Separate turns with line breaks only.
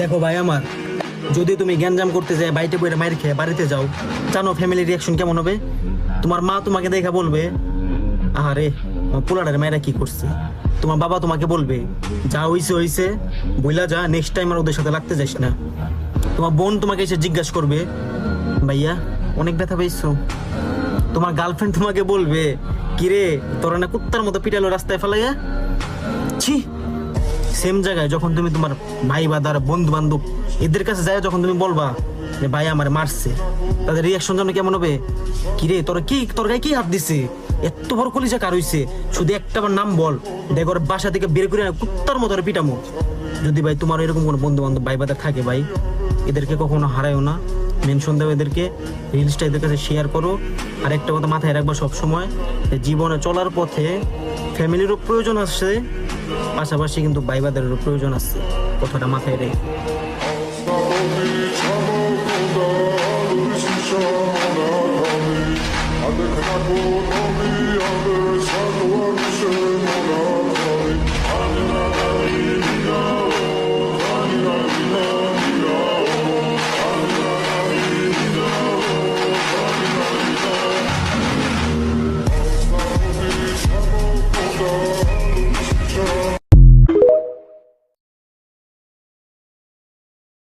দেখো ভাই আমার, যদি তুমি গ্যাঞ্জাম করতে যাই বাইটে বইটা মাইর খেয়ে বাড়িতে যাও, জানো ফ্যামিলির রিয়াকশন কেমন হবে? তোমার মা তোমাকে দেখা বলবে, আরে আমার পোলাটার মায়েরা কি করছে। তোমার বাবা তোমাকে বলবে, যা হইছে হইছে, বইলা যা, নেক্সট টাইম আর ওদের সাথে লাগতে যাস না। তোমার বোন তোমাকে এসে জিজ্ঞাসা করবে, ভাইয়া অনেক ব্যথা পেয়েছো। তোমার গার্লফ্রেন্ড তোমাকে বলবে, কিরে তোরা না কুত্তার মতো পিটালো রাস্তায় ফেলাইয়া। ছি। সেম জায়গায় যখন তুমি তোমার ভাই বাদার বন্ধু বান্ধব এদের কাছে যায়, যখন তুমি বলবা যে ভাই আমার মারছে, তাদের রিয়াকশন যেন কেমন হবে, কিরে তোরা কি, তোর গায়ে কি হাত দিছে, এত বড় কলিজা কার হইছে, শুধু একটা বার নাম বল, দেখ ওর বাসা থেকে বের করে কুত্তার মতো পিটামো। যদি ভাই তোমার এরকম কোনো বন্ধু বান্ধব ভাই বাদার থাকে ভাই, এদেরকে কখনো হারায়ও না, মেনশন দাও এদেরকে, রিলসটা এদের কাছে শেয়ার করো। আর একটা কথা মাথায় রাখবা সবসময়, জীবনে চলার পথে ফ্যামিলিরও প্রয়োজন আছে, পাশাপাশি কিন্তু ভাইবাদেরও প্রয়োজন আছে, কথাটা মাথায় রেখে।
Under